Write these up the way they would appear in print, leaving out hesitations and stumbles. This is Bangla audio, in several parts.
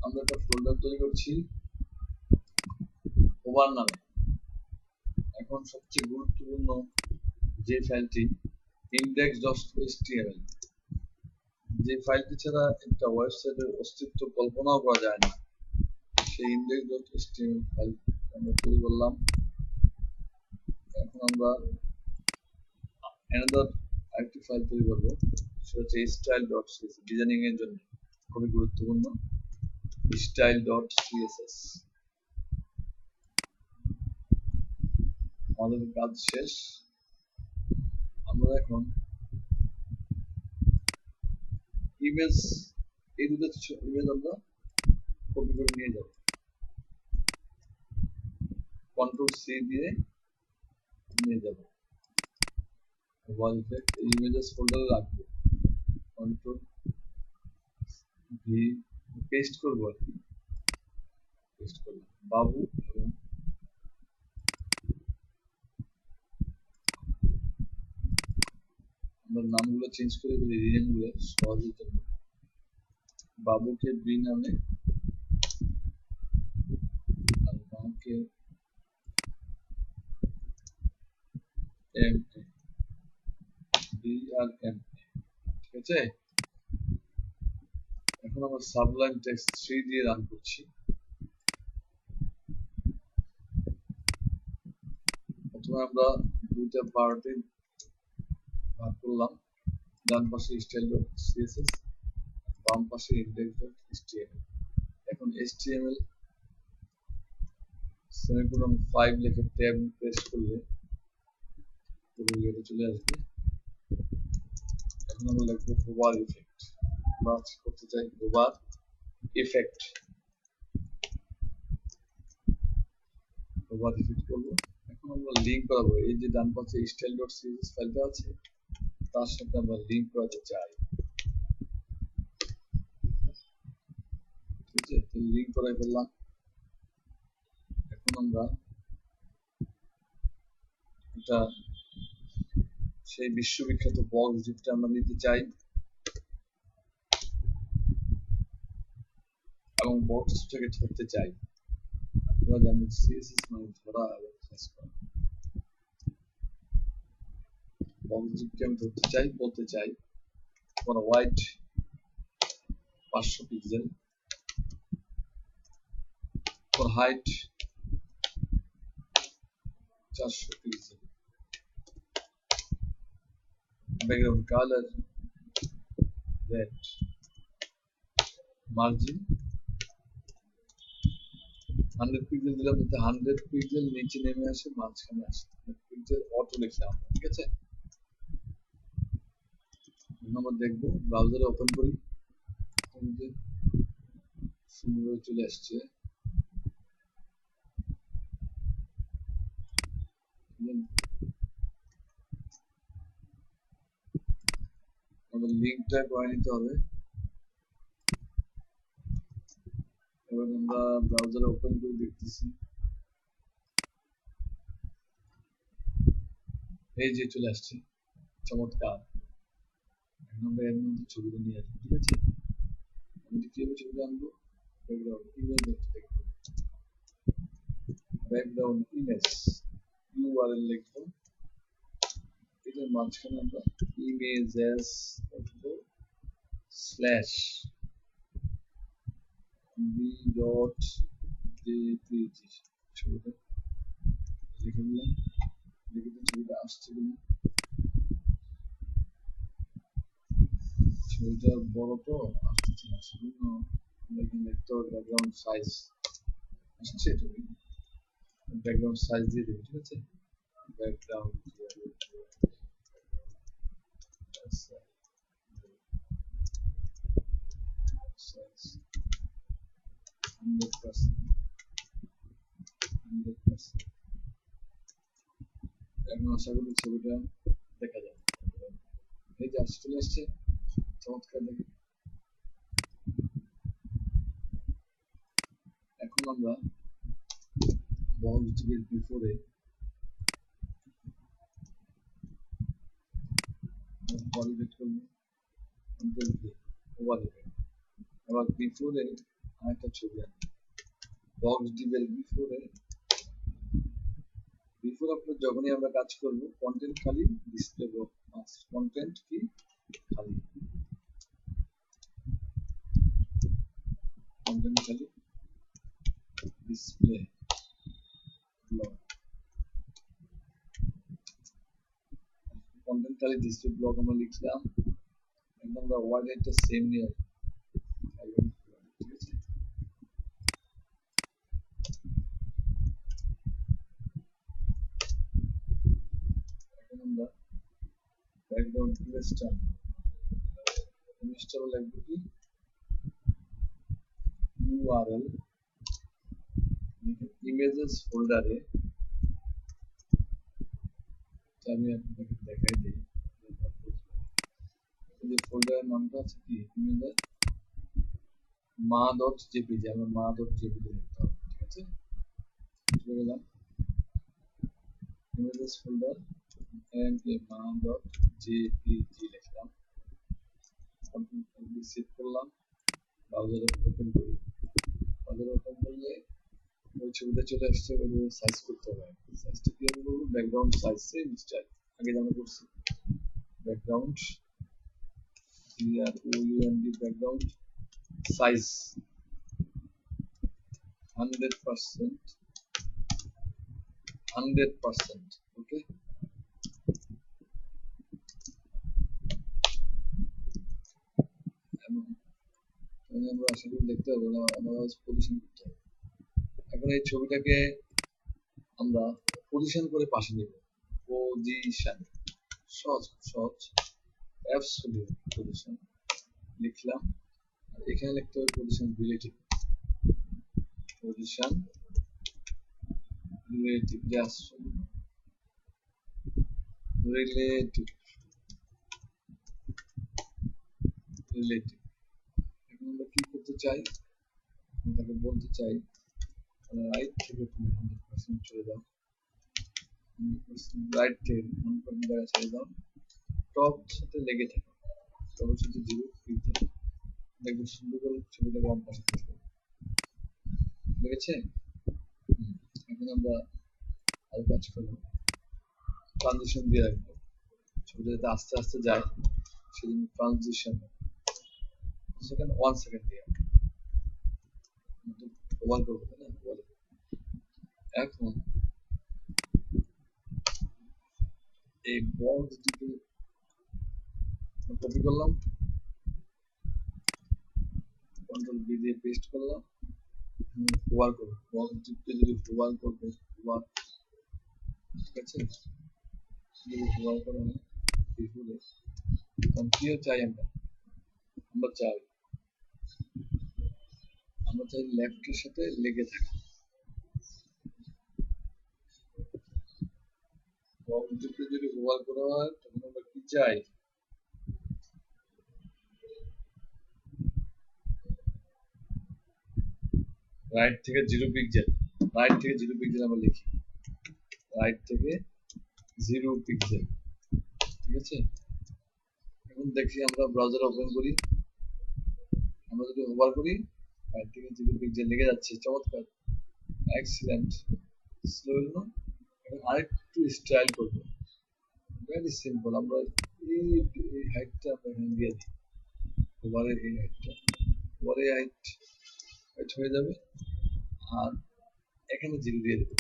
আমরা একটা ফোল্ডার তৈরি করছি ওভার নামে। এখন সবচেয়ে গুরুত্বপূর্ণ যে ফাইলটি index.html, যে ফাইলটি ছাড়া একটা ওয়েবসাইটের অস্তিত্ব কল্পনাও করা যায় না, সেই index.html ফাইল আমরা তৈরি করলাম। এখন আমরা another আরেকটি ফাইল তৈরি করবো, সেটা হচ্ছে style.css, ডিজাইনিং এর জন্য খুবই গুরুত্বপূর্ণ। style.css আমাদের কাজ শেষ। আমরা এখন ইমেজ, এই দুটো ইমেজ আমরা কপি করে নিয়ে যাব, Ctrl+C দিয়ে নিয়ে যাব, ওয়াল ইফেক্ট এই ইমেজেস ফোল্ডারে রাখবো, Ctrl+V পেস্ট করবো আর কি, পেস্ট করলাম বাবু এবং আমরা নামগুলো চেঞ্জ করে দিই, রিনেমগুলো সহজের জন্য। বাবুকে বি নামে আর মাকে এম বি আর এম, ঠিক আছে। এখন আমরা সাবলাইম টেক্সট 3 দিয়ে রান করছি। প্রথমে আমরা দুইটা পার্টে ভাগ করলাম, ডান পাশে style.css, বাম পাশে index.html। এখন html সেমিকোলন 5 লিখে ট্যাব প্রেস করলে পুরো ইয়েটা চলে আসবে। এখন আমরা লিখবো হোভার ইফেক্ট, আমরা করতে চাই হোভার ইফেক্ট, হোভার ইফেক্ট করবো। এখন আমরা লিঙ্ক করাবো, এই যে ডান পাশে style.css ফাইলটা আছে তার সাথে আমরা লিঙ্ক করাতে চাই, ঠিক আছে। লিঙ্ক করাই ফেললাম। এখন আমরা এটা সেই বিশ্ববিখ্যাত বক্স জিপটা আমরা নিতে চাই এবং বক্সটাকে ধরতে চাই। আপনারা জানেন সিএসএস মানে ধরা এবং সার্চ করা। বক্স জিপকে আমি ধরতে চাই, বলতে চাই for white 500 pixel, for height 400 pixel, background colour red, margin 100 pixel দিলাম যাতে 100 পিক্সেল নিচে নেমে আসে, মাঝখানে আসে, পিক্সেল অটো লিখলাম, ঠিক আছে। আমরা দেখবো ব্রাউজারে ওপেন করি, সুন্দর চলে আসছে। আমাদের লিঙ্কটা করে নিতে হবে। এবার আমরা ব্রাউজারে ওপেন করে দেখতেছি, এই যে চলে আসছে, চমৎকার। এখন আমরা এর মধ্যে ছবিটা নিয়ে আসবো, ঠিক আছে। আমি কিভাবে ছবিটা আনবো, ব্যাকগ্রাউন্ড ইমেজ দেখতে দেখবো, ব্যাকগ্রাউন্ড ইমেজ ইউআরএল লিখবো, এটার মাঝখানে আমরা ইমেজেস স্ল্যাশ b.jpg ছবিটা লিখে দিলাম, লিখে দিন ছবিটা আসছে কিনা। ছবিটা বড় তো আসছে না, সেজন্য আমরা এখানে দেখতে হবে ব্যাকগ্রাউন্ড সাইজ আসছে, ছবি ব্যাকগ্রাউন্ড সাইজ দিয়ে দেবো, ঠিক আছে। Background size 100%। এখন আশা করি ছবিটা দেখা যাবে, এই যে আসছে, চলে আসছে, চমৎকার দেখে। এখন আমরা বক্স জিপের বিফোরে ভলিডেট করবো, Ctrl+V ওভার ইফেক্ট। আবার বিফোরে আরেকটা ছবি আনি বক্স ডিপের বিফোর আপনার যখনই আমরা কাজ করব কন্টেন্ট খালি ডিসপ্লে বক্স কন্টেন্ট কি খালি কন্টেন্ট খালি ডিসপ্লে ব্লক কন্টেন্ট খালি ডিসপ্লে ব্লক আমরা লিখলাম এখন আমরা ওয়ার্ড এটা সেম নিয়ে ঠিক আছে এখন আমরা ব্যাকগ্রাউন্ড ইমেজটা লাগবে কি ইউআরএল ইমেজেস ফোল্ডারে আমি আপনাকে দেখাই দিই এই ফোল্ডারের নামটা আছে কি ইমেজেস ma.jpg আমরা ma.jpg লিখতে হবে ঠিক আছে চলে গেলাম images folder and ma.jpg লিখলাম কন্ট্রোল সেভ করলাম ব্রাউজারে ওপেন করি ব্রাউজারে ওপেন করলে ওই ছবিটা চলে আসছে ওইভাবে সাইজ করতে হবে সাইজটা কিভাবে করবো ব্যাকগ্রাউন্ড সাইজ সেম স্টাইল আগে যেমন করছি ব্যাকগ্রাউন্ড ব্যাকগ্রাউন্ড সাইজ 100% ওকে আমরা আশা করি দেখতে হবে না আমরা পজিশন করতে হবে এখন এই ছবিটাকে আমরা পজিশন করে পাশে নেব পজিশন সহজ অ্যাবসলিউট পজিশন লিখলাম আর এখানে লিখতে হবে পজিশন রিলেটিভ জাস্ট রিলেটিভ এখন আমরা কি করতে চাই তাকে বলতে চাই রাইট থেকে তুমি 100% চলে যাও রাইট থেকে 100% জায়গা ছেড়ে দাও টপ সাথে লেগে থাকে টপের সাথে 0 পিক্সেল দেখবেন সুন্দর করে ছবিটা বাম পাশে থাকবে লেগেছে এখন আমরা আর কাজ করবো ট্রানজিশন দিয়ে রাখবো ছবিটা যাতে আস্তে আস্তে যায় সেজন্য ট্রানজিশন সেকেন্ড 1 সেকেন্ড দিয়ে ওভার করবো তাই না বলে এখন এই বক্স দুটো কপি করলাম কন্ট্রোল বি দিয়ে পেস্ট করলাম ওভার করবো বক্স দুটো যদি ওভার করবো ওভার ঠিক আছে যদি ওভার করা হয় বিফোরে তখন কি চাই আমরা চাই লেফটের সাথে লেগে থাকে বক্স দুটো যদি ওভার করা হয় তখন আমরা কি চাই রাইট থেকে 0 পিক্সেল আমরা লিখি রাইট থেকে 0 পিক্সেল ঠিক আছে এখন দেখি আমরা ব্রাউজার ওপেন করি আমরা যদি ওভার করি রাইট থেকে 0 পিক্সেল লেগে যাচ্ছে চমৎকার এক্সিলেন্ট স্লো হলো না এখন আরেকটু স্টাইল করবো ভেরি সিম্পল আমরা এই হাইটটা আমরা এখানে দিয়ে দিই ওভারের এই হাইটটা ওভারের হাইট হয়ে যাবে আর এখানে 0 দিয়ে দেবো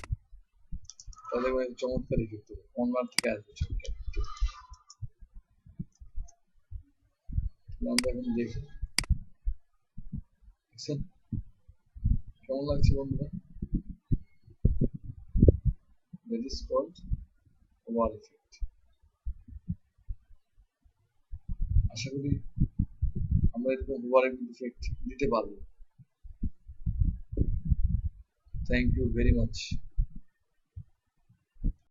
তাহলে চমৎকার ইফেক্ট হবে অনলাইন থেকে আসবে ছবিটা আমরা এখন দেখি দেখছেন কেমন লাগছে বন্ধুরা that is called over effect আশা করি আমরা এরকম ওভার ইফেক্ট দিতে পারবো থ্যাংক ইউ ভেরি মাচ